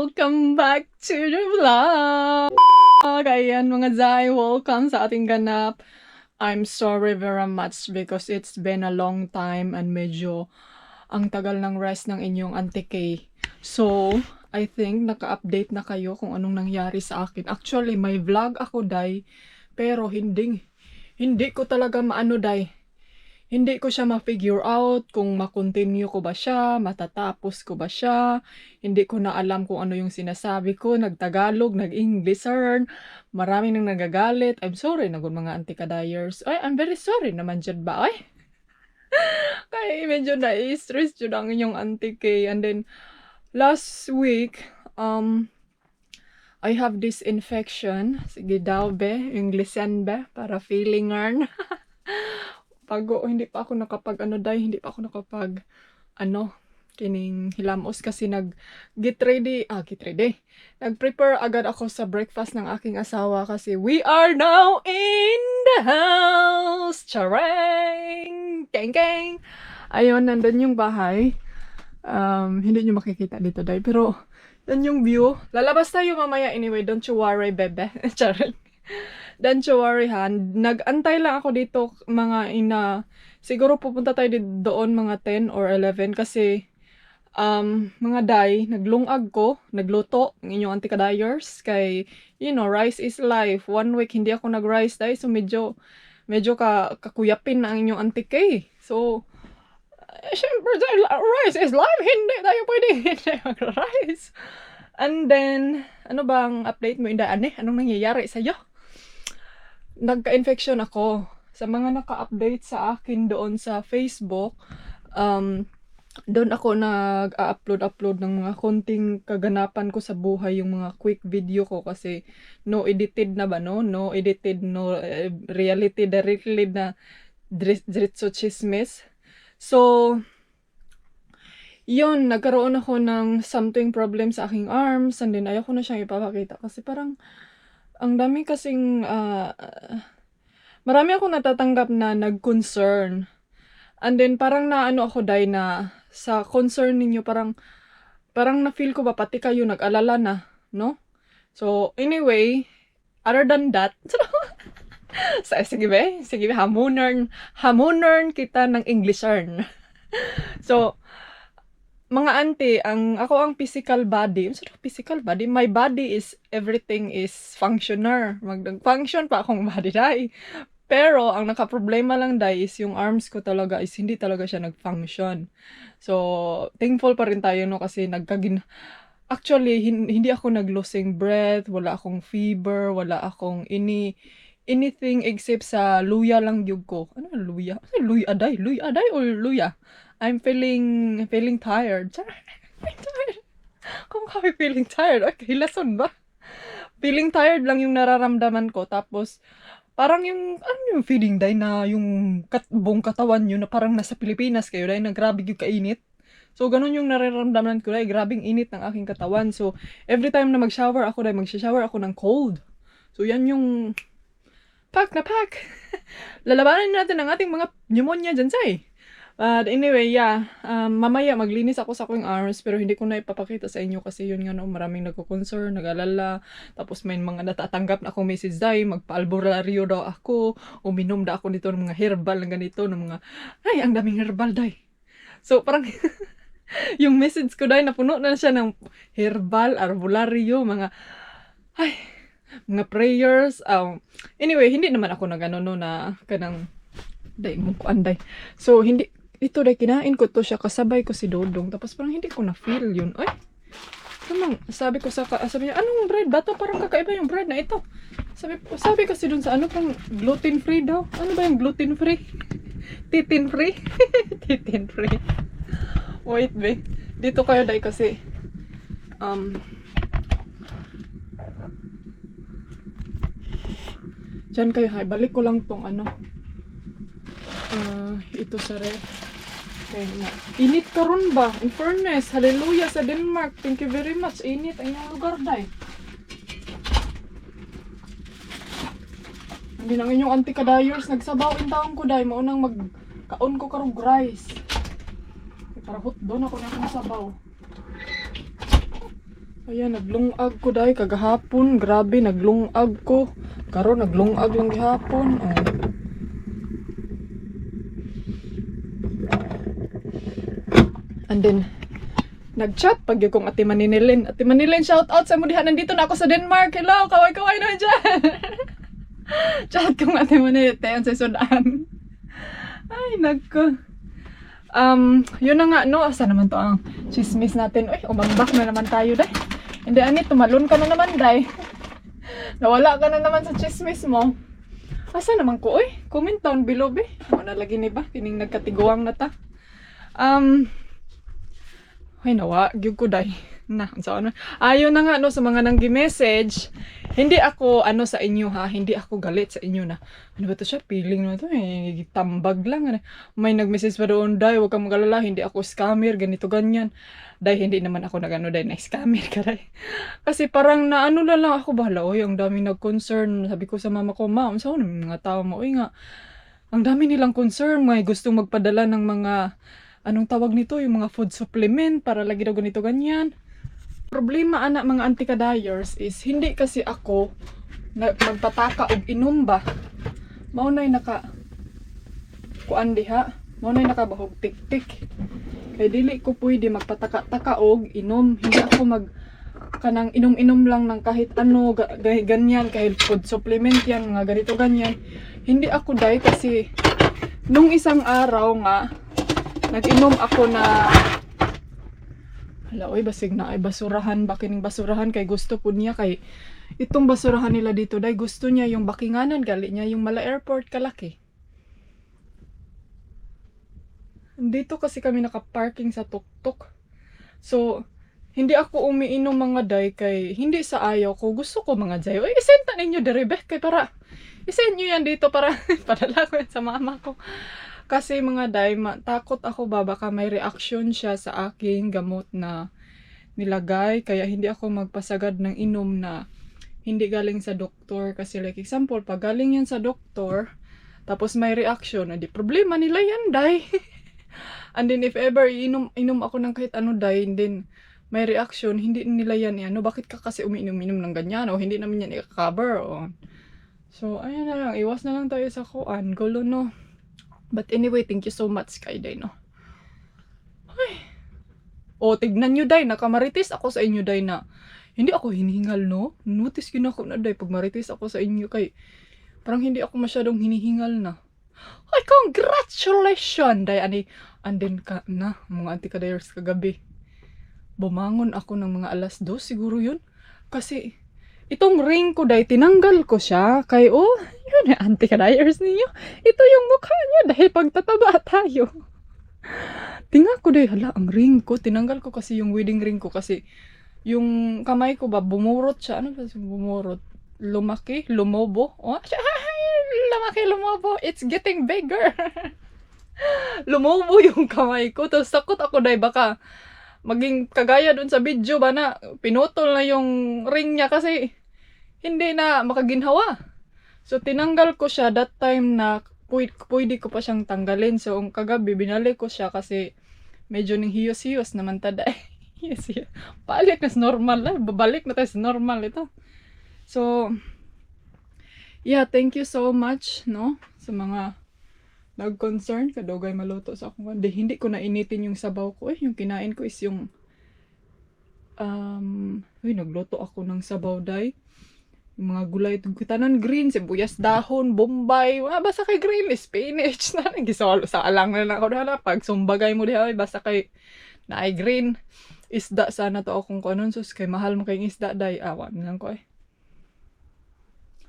Welcome back to the vlog! Ayan mga Zai, welcome sa ating ganap. I'm sorry very much because it's been a long time and medyo ang tagal ng rest ng inyong Auntie Kay. So, I think naka-update na kayo kung anong nangyari sa akin. Actually, may vlog ako, Day, pero hindi ko talaga maano, Day. Hindi ko siya ma-figure out kung ma-continue ko ba siya, matatapos ko ba siya. Hindi ko na alam kung ano yung sinasabi ko. Nagtagalog, nag-Englisern. Marami nang nagagalit. I'm sorry na mga anti-kadayers. Ay, I'm very sorry naman dyan ba? Ay, kaya medyo na-stress yun ang inyong auntie Kay. And then, last week, I have this infection. Sige daw, be. Englisyan, be. Para feelingan. Hindi pa ako nakapag kining hilamos kasi get ready. Nag-prepare agad ako sa breakfast ng aking asawa kasi we are now in the house. Charang! Keng keng! Ayun, nandun yung bahay. Hindi nyo makikita dito, Day. Pero, yan yung view. Lalabas tayo mamaya anyway. Don't you worry, bebe. Charang. Don't you worry, ha. Nag-antay lang ako dito siguro pupunta tayo doon mga 10 or 11 kasi mga Day, naglungag ko, nagluto ng inyong anti-kadayers kay, rice is life. 1 week hindi ako nag-rice, Day, so medyo kakuyapin na ang inyong Auntie Kay. So, syempre, rice is life, hindi tayo pwede hindi mag-rice. And then, ano bang update mo, Inda? Anong nangyayari sa'yo? Nagka-infection ako. Sa mga naka-update sa akin doon sa Facebook, doon ako nag-upload ng mga konting kaganapan ko sa buhay, yung mga quick video ko kasi no edited na ba, no? No edited, no reality, directly na diretso chismis. So, yun, nagkaroon ako ng something problem sa aking arms and then ayoko na siyang ipapakita kasi parang ang dami kasing marami akong natatanggap na nag-concern. And then parang naano ako, Day, na sa concern ninyo parang na-feel ko ba pati kayo nag-alala na, no? So anyway, other than that, sige be, hamunern kita ng Englisern. So mga auntie, ako ang physical body, my body is, everything is functioner. Mag-function pa akong body, Day. Pero, ang nakaproblema lang, Day, is yung arms ko talaga is hindi talaga siya nag-function. So, thankful pa rin tayo, no, kasi actually, hindi ako nag-losing breath, wala akong fever, wala akong anything except sa luya lang yun ko. Ano yung luya? Luya aday or luya? I'm feeling tired. Tired. Kung kami feeling tired, okay, lason ba? Feeling tired lang yung nararamdaman ko. Tapos, parang yung feeling, Day, na yung buong katawan nyo na parang nasa Pilipinas kayo, Day, na grabe yung kainit. So, ganun yung nararamdaman ko, Day, grabing init ng aking katawan. So, every time na mag-shower ako, Day, mag-shower ako ng cold. So, yan yung pack. Lalabanan natin ang ating mga pneumonia dyan, Say. But anyway, yeah, mamaya maglinis ako sa aking arms pero hindi ko na ipapakita sa inyo kasi yun nga, no, maraming nagko-concern, nag-alala, tapos may mga natatanggap na akong message, Day, magpa-albularyo daw ako, uminom daw ako nito ng mga herbal na ganito, ng mga, ay, ang daming herbal, Day. So, parang, yung message ko, Day, napuno na siya ng herbal, albularyo, mga prayers. Anyway, hindi naman ako nag-ano, no, na kanang, Day, mukuan, Day. So, ito, Day, kinain ko to siya, kasabay ko si Dodong, tapos parang hindi ko na-feel yun. Ay, sabi niya, anong bread ba to? Parang kakaiba yung bread na ito. Sabi kasi dun sa parang gluten-free daw. Ano ba yung gluten-free? Titin-free? Titin-free. Wait, be. Dito kayo, Day, kasi, dyan kayo, hay. Balik ko lang tong ito sa ref. Okay, na. Init karon ba? In fairness, hallelujah sa Denmark. Thank you very much. Init ang inyong lugar, Day. Hindi nang inyong anti-kadayers. Nagsabaw in taong ko, Day. Maunang magkaon ko karong rice. Para hot doon ako na akong sabaw. Ayan, naglungag ko dahil kagahapon. Grabe, naglungag ko. Karon naglungag lang gihapon. Oh. And then, nag-chat pag yung kong Ate Manilin. Ate Manilin, shout out sa mo diha. Nandito na ako sa Denmark. Hello, kaway-kaway na dyan. Chat kong Ate Manilin. Tayon sa sudan. Ay, nagko. Yun na nga, no? Asa naman to ang chismis natin? Uy, umambak na naman tayo, day. Hindi, ani, tumalon ka na naman, day. Nawala ka na naman sa chismis mo. Asa naman ko, uy? Comment down below, be. Ano na lagi ni ba? Kining nagkatiguang na ta. Ay, nawa, gyud ko, day. Na, so ano? Ayun na nga, no, sa mga nanggi-message, hindi ako, ano, sa inyo, ha? Hindi ako galit sa inyo na, ano ba to siya? Feeling na to, eh, tambag lang. Ano. May nag-message pa doon, day, huwag kang magalala, hindi ako scammer, ganito, ganyan. Day, hindi naman ako nag-ano, day, na-scammer ka, day. Kasi parang naano na lang ako, bahala, oy, ang dami nag-concern. Sabi ko sa mama ko, ma'am, saan mga tao mo, oy nga, ang dami nilang concern, may gustong magpadala ng mga, anong tawag nito, yung mga food supplement, para lagi daw ganito, ganyan. Problema anak mga antikadayers is hindi kasi ako magpataka og inom ba. Maunay naka kuan diha, maunay nakabahog tik-tik. Kay dili ko pwede magpataka-taka og inom. Hindi ako mag kanang inom-inom lang ng kahit ano ganyan, kahit food supplement yan, mga ganito ganyan. Hindi ako dai kasi nung isang araw nga nag-inom ako na hala, oy, basig na ay basurahan, bakining basurahan kay gusto po niya kay itong basurahan nila dito dai gusto niya yung bakinganan gali niya yung mala airport kalaki. Dito kasi kami nakaparking sa tuktok. So, hindi ako umiinom mga day kay hindi sa ayaw ko. Gusto ko mga day. Oy, isenta ninyo direbe kay para isend nyo yan dito para padala ko yan sa mama ko. Kasi mga day, takot ako ba baka may reaction siya sa aking gamot na nilagay. Kaya hindi ako magpasagad ng inom na hindi galing sa doktor. Kasi like example, pag galing yan sa doktor, tapos may reaction, edi problema nila yan, day. And then if ever inom ako ng kahit ano, day, and then may reaction, hindi nila yan, ano, bakit ka kasi umiinom-inom ng ganyan, o hindi namin yan i-cover, o. So, ayan na lang, iwas na lang tayo sa kuan, gulo, no. But anyway, thank you so much kay Day, no. Ay. O, tignan nyo, Day, nakamaritis ako sa inyo, Day, na hindi ako hinihingal, no. Notice yun ako na, Day, pag maritis ako sa inyo, kay parang hindi ako masyadong hinihingal na. Ay, congratulations, Day, ani, andin ka na, mga antikadayers kagabi. Bumangon ako ng mga 2:00 siguro yun. Kasi, itong ring ko, Day, tinanggal ko siya. Kay, oh, yun, antikadayers ninyo. Ito yung mukha niya, dahil pagtataba tayo. Tingnan ko, Day, hala, ang ring ko. Tinanggal ko kasi yung wedding ring ko. Kasi, yung kamay ko ba, bumurot siya. Ano ba bumurot? Lumaki? Lumobo? Oh, lumaki, lumobo. It's getting bigger. Lumobo yung kamay ko. Tapos, takot ako, Day, baka maging kagaya dun sa video ba na pinutol na yung ring niya kasi hindi na makaginhawa. So, tinanggal ko siya that time na pwede ko pa siyang tanggalin. So, kagabi, binalik ko siya kasi medyo ning hiyos-hiyos naman tada. Hiyos-hiyos. Balik na sa normal. Babalik na tayo sa normal ito. So, yeah, thank you so much, no? Sa mga nag-concern, kadugay maluto sa akong hindi ko na initin yung sabaw ko. Yung kinain ko is yung nagluto ako ng sabaw, Day. Yung mga gulay, tanan green, sibuyas dahon, bombay, basta kay green, spinach na, nagisolo sa alang na ako na, pag sumbagay mo diha, basta kay na ay green, isda sana to akong kanon, sus, kay mahal mo kayong isda, Day, awan lang ko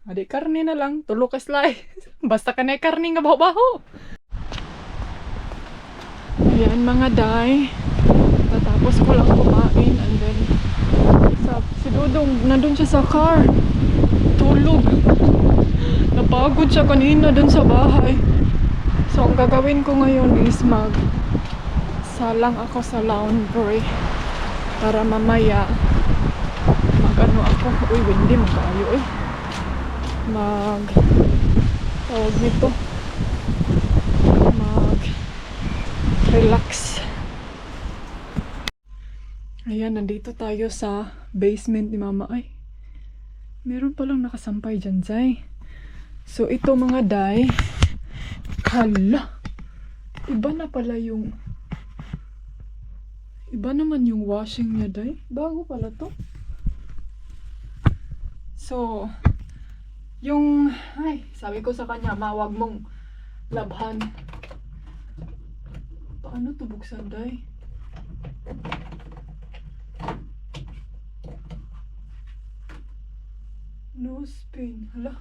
Adi, karne na lang. Tulo ka slice. Basta ka na karne nga baho-baho. Ayan mga Day. Tatapos ko lang kumain. And then, si Dudong, nandun siya sa car. Tulog. Napagod siya kanina dun sa bahay. So, ang gagawin ko ngayon is salang ako sa laundry. Para mamaya, mag-ano ako. Uy, windy, magkaayo tawag nito relax. Ayan, nandito tayo sa basement ni Mama. Ay, meron palang nakasampay dyan, Zay. So, ito mga day. Hala! Iba na pala yung... Iba naman yung washing niya, day. Bago pala to. So, yung... Ay, sabi ko sa kanya, mawag mong labhan. Paano to buksan, day? No spin. Hala.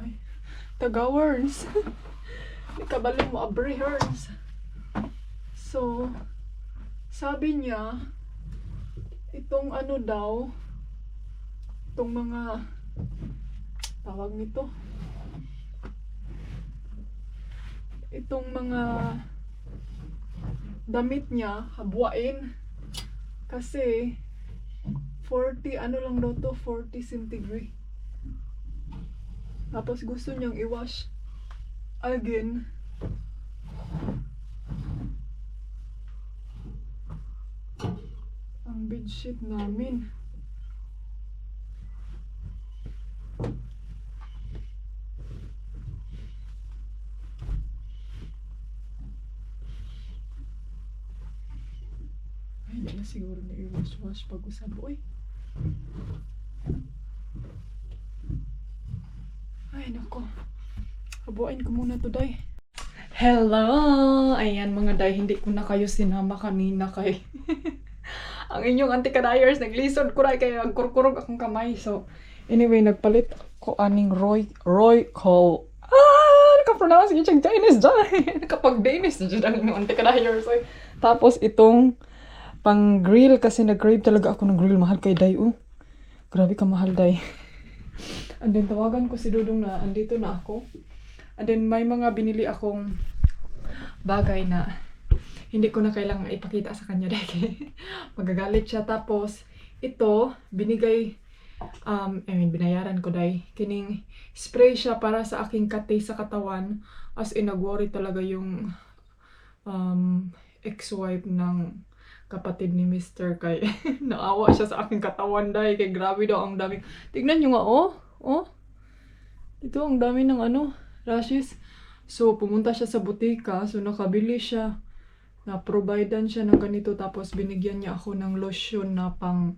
Ay. Taga-worms. Ikabaling mo abrehers. So, sabi niya, itong ano daw, itong mga, tawag nito, itong mga damit niya, habuain. Kasi, 40, ano lang daw to, 40 centigrade. Tapos gusto niyang i-wash again. Ang bedsheet namin. Ay, hindi na siguro na i-wash pag usab. Uy! Ay, nako. Habuain ko muna to, day. Hello! Ayan mga day, hindi ko na kayo sinama kanina kay... ang inyong anti-kadayers, naglisod ko na kaya nagkurkurog akong kamay. So, anyway, nagpalit ko aning Roy Cole. Naka-pronounce yung Chinese dyan. Nakapag-Danish na dyan ang inyong anti-kadayers. So, tapos itong pang grill kasi nag-crave talaga ako ng grill. Mahal kay day. Grabe ka mahal, day. And then tawagan ko si Dudong na andito na ako. And then may mga binili akong bagay na hindi ko na kailangan ipakita sa kanya dahil magagalit siya. Tapos ito binigay binayaran ko dahil kining spray siya para sa aking kate sa katawan. As in nag-worry talaga yung ex-wife ng kapatid ni Mr. kay naawa siya sa aking katawan dahil kay grabe daw ang daming. Tignan nyo nga ito ang dami ng rashes. So pumunta siya sa butika, so nakabili siya, na-providean siya ng ganito, tapos binigyan niya ako ng lotion na pang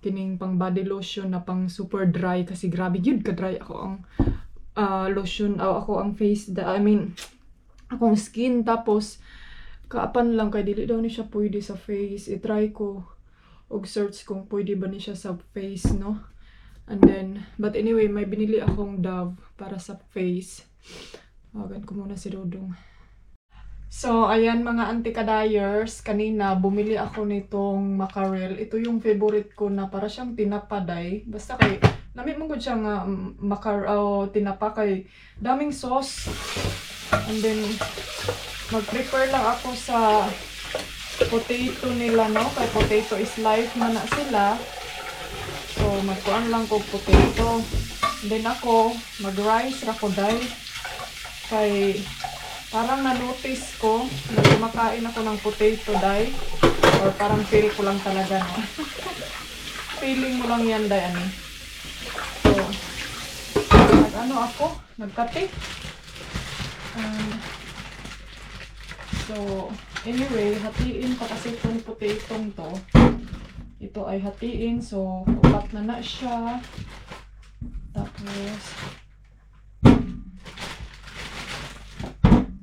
body lotion na pang super dry kasi grabe yun ka dry ako ang lotion ako ang face akong skin. Tapos kaapan lang kay dili daw ni siya pwede sa face. I-try ko og search kung pwede ba ni siya sa face, no? And then, but anyway, may binili akong Dove para sa face. Tawagan ko muna si Dudong. So, ayan mga anti-kadayers. Kanina, bumili ako nitong mackerel. Ito yung favorite ko na para siyang tinapaday. Basta kay, namit mo ko siyang tinapa kay daming sauce. And then, mag-prepare lang ako sa potato nila, no? Kay potato is life man na sila. So, magkuhan lang ko potato. Then ako, mag-rice ra ko dahil. Kay, parang na-notice ko na kumakain ako ng potato dahil. Or parang feel ko lang talaga, no? Feeling mo lang yan dahil, So, ako, nagkate. So, anyway, hatiin pa kasi itong potato to. Ito ay hatiin, so upat na siya. Tapos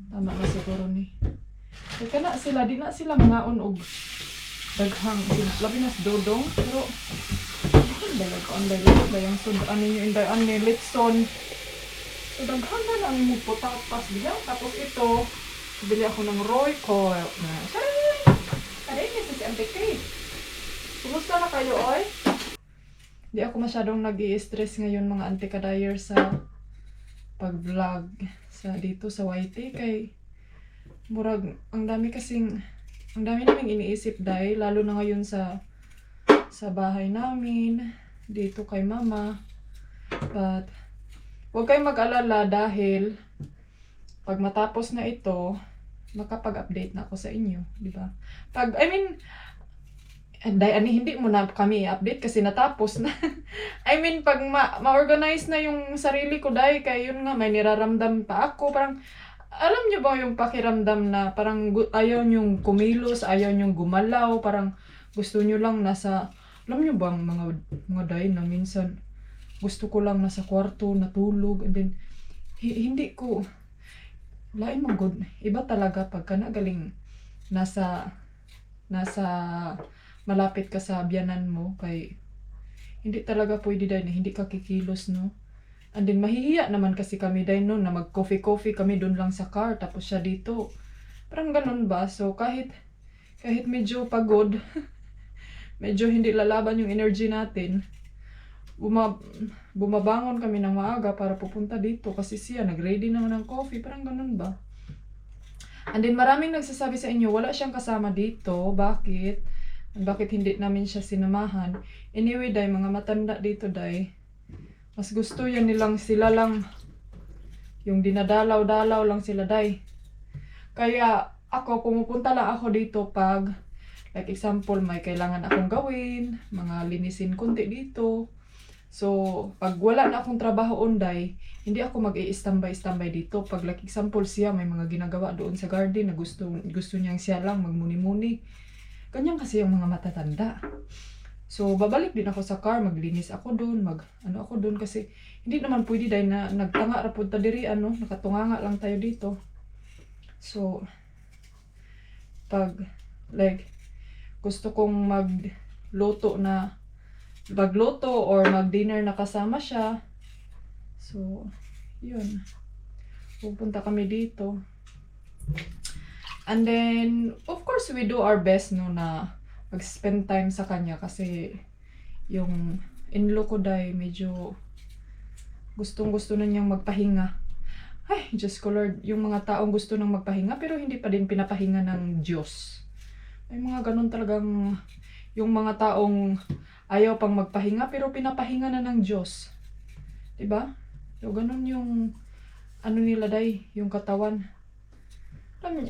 tama na siguro ni. Kaya na sila, di na sila mga og daghang labi na sa Dodong, pero dalag ko ang dayang sudan ninyo inday ani litson. So daghan na lang mo putapas diyan. Tapos ito, bili ako ng Roy Cole na. Kaya ni si Auntie Kate. Kumusta na kayo, oy? Di ako masyadong nag-i-stress ngayon mga anti-kadayer sa pag-vlog sa dito sa YT kay murag ang dami naming iniisip dahil lalo na ngayon sa bahay namin dito kay Mama. But huwag kayong mag-alala dahil pag matapos na ito makapag-update na ako sa inyo, di ba? Pag, I mean, hindi mo na kami i-update kasi natapos na. I mean, pag ma-organize na yung sarili ko, dahil kaya yun nga, may niraramdam pa ako. Parang, alam niyo ba yung pakiramdam na parang ayaw niyong kumilos, ayaw niyong gumalaw, parang gusto niyo lang nasa, alam niyo ba ang mga day na minsan, gusto ko lang nasa kwarto, natulog, and then, hindi ko, lain mong good. Iba talaga pagka nagaling nasa malapit ka sa biyanan mo, kay hindi talaga pwede dahil na hindi ka kikilos, no? And then mahihiya naman kasi kami dahil no, na mag-coffee kami doon lang sa car, tapos siya dito. Parang ganun ba? So kahit medyo pagod, medyo hindi lalaban yung energy natin, bumabangon kami ng maaga para pupunta dito kasi siya nag-ready naman ng coffee, parang ganun ba? And then maraming nagsasabi sa inyo, wala siyang kasama dito, bakit? Bakit hindi namin siya sinamahan? Anyway, day, mga matanda dito, day, mas gusto yan nilang sila lang, yung dinadalaw-dalaw lang sila, day. Kaya ako, pumupunta lang ako dito pag, like example, may kailangan akong gawin, mga linisin konti dito. So, pag wala na akong trabaho onday, hindi ako mag-i-standby dito. Pag like example siya, may mga ginagawa doon sa garden na gusto niyang siya lang magmuni-muni. Ganyan kasi yung mga matatanda. So, babalik din ako sa car, maglinis ako doon, ako doon kasi hindi naman pwede dahil na nagtanga ra pud ta diri, nakatunganga lang tayo dito. So, pag like gusto kong magluto or mag-dinner na kasama siya. So, yun. Pupunta kami dito. And then, of course, we do our best, no, na mag-spend time sa kanya kasi yung in-law ko dahil medyo gustong-gusto na niyang magpahinga. Ay, Diyos ko Lord, yung mga taong gusto nang magpahinga pero hindi pa din pinapahinga ng Diyos. May mga ganun talagang yung mga taong ayaw pang magpahinga pero pinapahinga na ng Diyos. Diba? So, ganun yung nila day, yung katawan.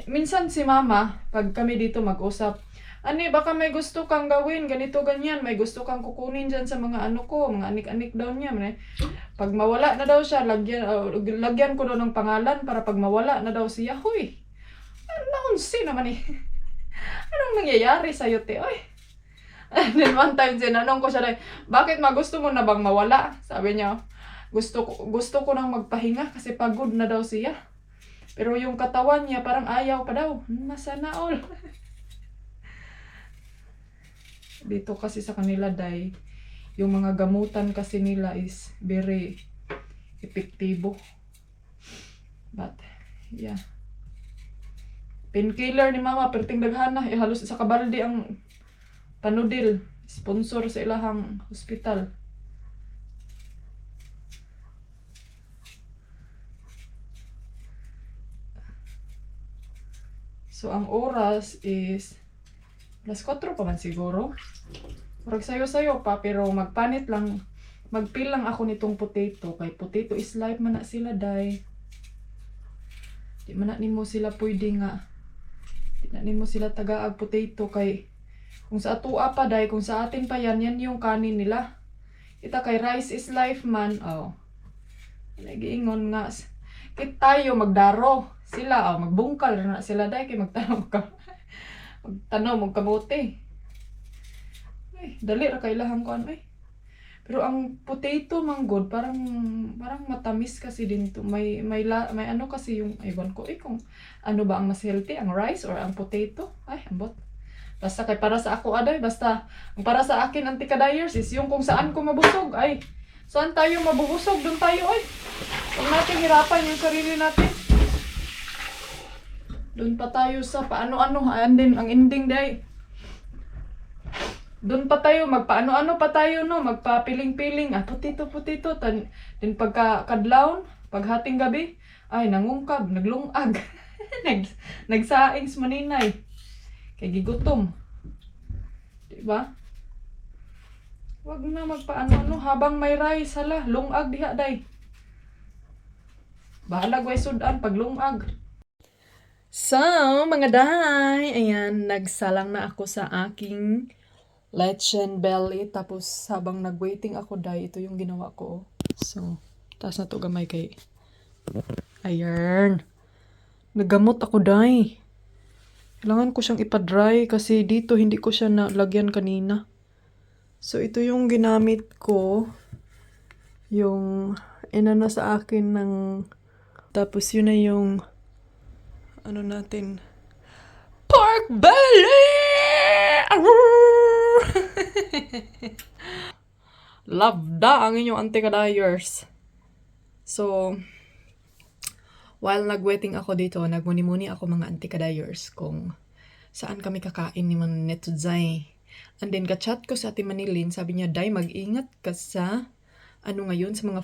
Minsan si mama, pag kami dito mag-usap, baka may gusto kang gawin, ganito, ganyan, may gusto kang kukunin dyan sa mga mga anik-anik daw niya. Pag mawala na daw siya, lagyan ko daw ng pangalan para pag mawala na daw siya, huy, naunsi naman anong nangyayari sa'yo, te, oy? And then one time, sinanong ko siya, bakit gusto mo na bang mawala? Sabi niya, gusto ko nang magpahinga kasi pagod na daw siya. Pero yung katawan niya parang ayaw pa daw. Sana all. Dito kasi sa kanila, day, yung mga gamutan kasi nila is very epektibo. But, yeah. Painkiller ni mama, perting daghana. Halos sa kabaldi ang Panodil. Sponsor sa ilahang hospital. So, ang oras is alas 4 pa man siguro. Parang sayo-sayo pa, pero magpanit lang. Magpil lang ako nitong potato. Kay potato is life man na sila, day. Di man na nimo sila pwede nga. Di na nimo sila tagaag potato. Kay kung sa atua pa, day, kung sa atin pa yan yung kanin nila. Kita kay rice is life man. Oh. Nagiingon nga. Kit tayo magdaro. Sila, magbungkal na sila, day, kay magtanaw magkamote. Ay, dali ra kailangan ko Pero ang potato manggod parang matamis kasi din to. May kasi yung iwan ko kung ano ba ang mas healthy, ang rice or ang potato. Ay, ambot. Basta kay para sa ako basta ang para sa akin anti-ka-diers is yung kung saan ko mabusog. Ay, saan tayo mabubusog, doon tayo Huwag natin hirapan yung sarili natin. Doon pa tayo sa paano-ano, and then ang ending day. Doon pa tayo, magpaano-ano pa tayo, no? Magpapiling-piling, putito. Then pagka-kadlaon, paghating gabi, ay, nangungkab, naglungag. Nagsaings maninay. Kay gigutom. Diba? Huwag na magpaano-ano, habang may rice, lungag diha, day. Bahala, gway sudan, pag lungag. So, mga day, ayan, nagsalang na ako sa aking lechon belly. Tapos, habang nag-waiting ako, day, ito yung ginawa ko. So, taas na to gamay kay... Ayan. Nagamot ako, day. Kailangan ko siyang ipa-dry kasi dito hindi ko siya nalagyan kanina. So, ito yung ginamit ko. Yung inano sa akin ng... Tapos, yun na yung... Ano natin? Pork belly! Love da ang inyong anti-kadayers. So, while nag-waiting ako dito, nagmuni-muni ako mga anti-kadayers kung saan kami kakain ni Man Netudzay. And then, ka-chat ko sa Ate Manilin, sabi niya, Day, mag-ingat ka sa ngayon, sa mga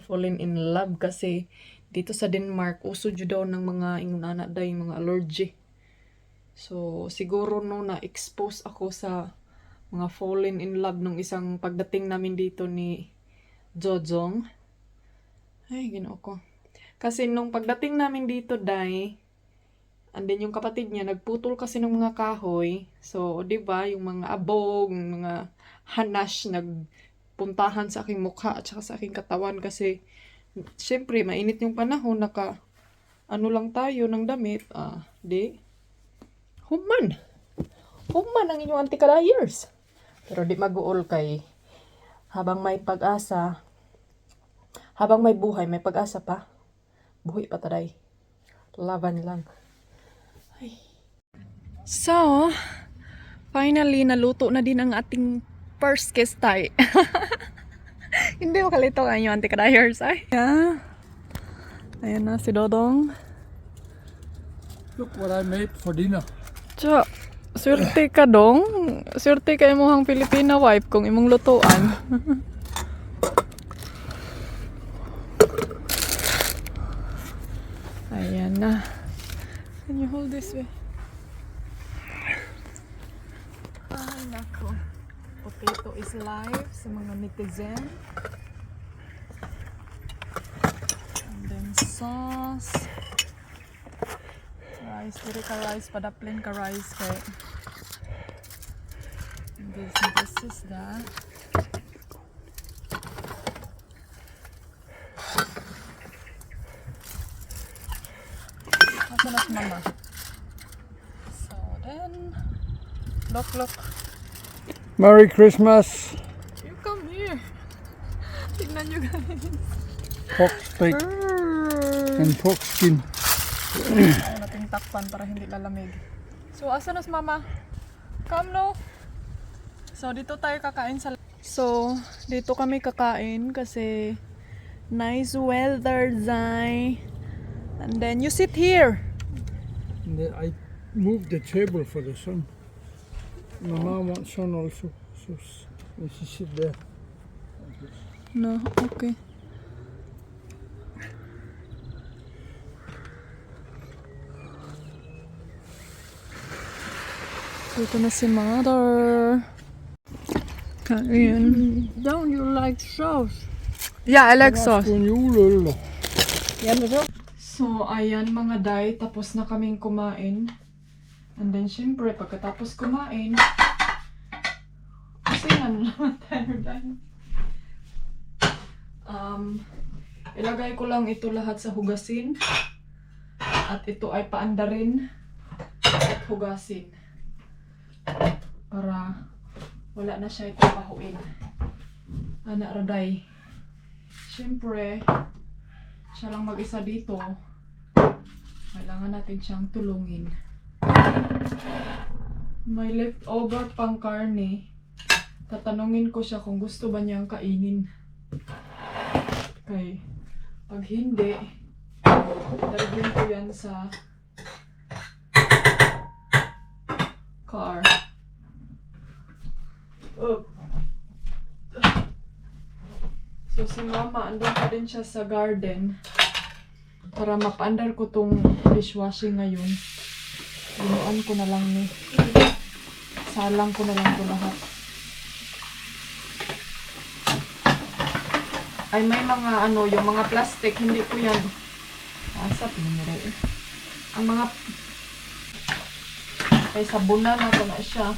fallen in love kasi dito sa Denmark, uso dyo daw ng mga ingunana day, mga allergy. So, siguro no, na-expose ako sa mga fallen in love nung isang pagdating namin dito ni Jojong. Ay, ginoo ko. Kasi nung pagdating namin dito, day, and then yung kapatid niya, nagputol kasi ng mga kahoy. So, di ba, yung mga abog, mga hanash, nagpuntahan sa aking mukha at saka sa aking katawan kasi siyempre, mainit yung panahon, ano lang tayo ng damit, human ang inyong anti-kadayers. Pero di mag-uol kay, habang may pag-asa, habang may buhay, may pag-asa pa, buhay pa taday. Laban lang. Ay. So, finally, naluto na din ang ating first kiss tay. Hindi mo kalito ang inyong anti-kadayers, ay. Yeah. Ayan na si Dodong. Look what I made for dinner. Tiyo, swerte ka dong. Swerte ka imuhang Filipina wife kung imong lutuan. Ayan na. Can you hold this way? Ay, nako. Potato is life sa mga netizen. And then sauce. Rice, puri ka rice, padaplin ka rice kay. And this is that. Asa na si mama? So then, look. Merry Christmas. You come here. Tignan nyo guys. Pork steak and pork skin. Ayaw natin takpan para hindi lalamig. So, asa na si mama? Come no. So, dito tayo kakain sa... So, dito kami kakain kasi nice weather, Zai. And then, you sit here. And then I moved the table for the son. My mom wants son also, so she sit there. No, okay. Dito na si mother. Kain. Don't you like sauce? Yeah, I like sauce. En juleøl. So, ayan mga day, tapos na kaming kumain. And then, syempre, pagkatapos kumain, kasi ano naman tayo day. Ilagay ko lang ito lahat sa hugasin. At ito ay paandarin at hugasin. Para wala na siya itapahuin. Anak raday. Syempre, siya lang mag-isa dito. Kailangan natin siyang tulungin. May leftover pang karne. Tatanungin ko siya kung gusto ba niyang kainin. Okay. Pag hindi, dalhin ko yan sa car. Oh. So si mama, andun pa din siya sa garden para mapaandar ko tong dishwashing ngayon. Binuan ko na lang ni. Salang ko na lang ito lahat. Ay may mga yung mga plastic, hindi ko yan. Asa pinamira eh. ang mga kay sabunan na ko na siya.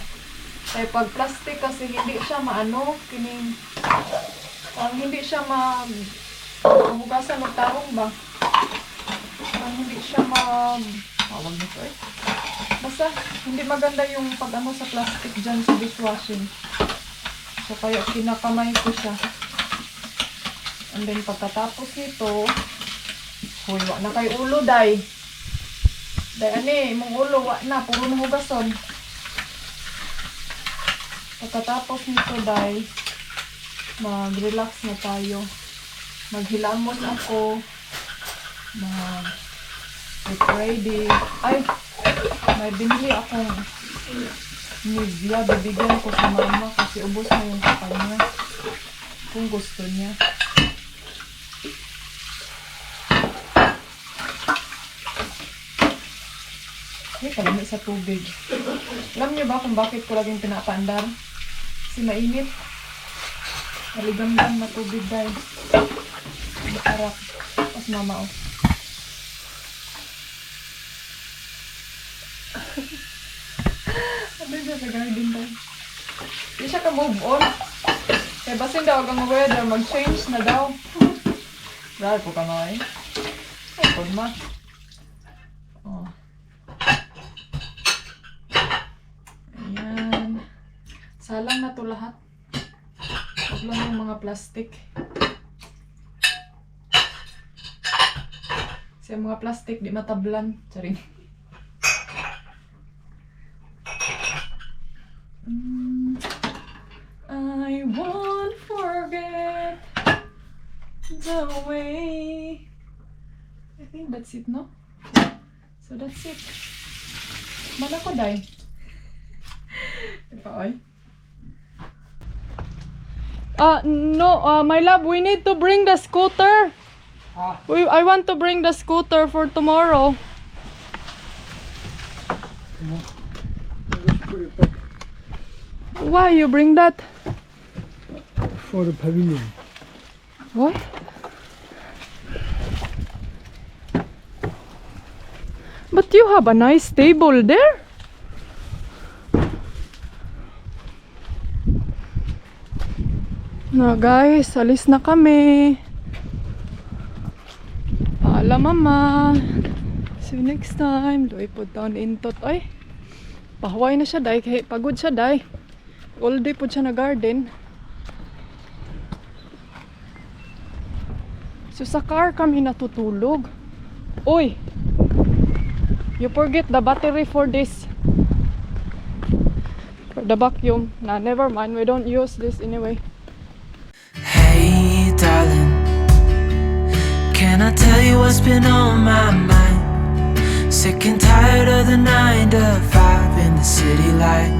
Kay pag plastic kasi hindi siya maano, kining hindi siya hugasan ng tarong ba? Hindi siya tawag nito eh. Basta hindi maganda yung pag-ano sa plastic dyan sa dishwashing. So kaya kinakamay ko siya. And then pagkatapos nito, huy, wa na kay ulo day. Day ani, mong ulo wa na, puro na hugason. Pagkatapos nito day, mag-relax na tayo. Maghilamos ako. Get ready. Ay, may binili akong Nivea. Bibigyan ko sa mama kasi ubos na yung sa kanya. Kung gusto niya. Ay, kalamit sa tubig. Alam niyo ba kung bakit ko laging pinapaandar? Kasi mainit. Maligam-gam na tubig dahil. Makarap. Tapos mama oh. Ano siya sa garden dahil? Hindi siya ka move on. Kaya basin daw ang weather, mag-change na daw. Dahil po ka na eh. Ay, pod ma. Oh. Ayan. Salang na to lahat. Huwag lang yung mga plastic. Kasi yung mga plastic, di matablan. Charing. I won't forget the way. I think that's it, no? So that's it. Mana ko day? Diba, oy? No, my love, we need to bring the scooter. I want to bring the scooter for tomorrow. Let's put it back Why you bring that? for the pavilion. What? But you have a nice table there. Na guys, alis na kami. Paalam mama. See you next time. Doy po down intot. Ay, pahuway na siya day. Kaya pagod siya day. All day po siya na garden. So sa car kami natutulog. Uy! You forget the battery for this. For the vacuum. Nah, never mind. We don't use this anyway. Hey, darling, can I tell you what's been on my mind? Sick and tired of the 9 to 5 in the city life.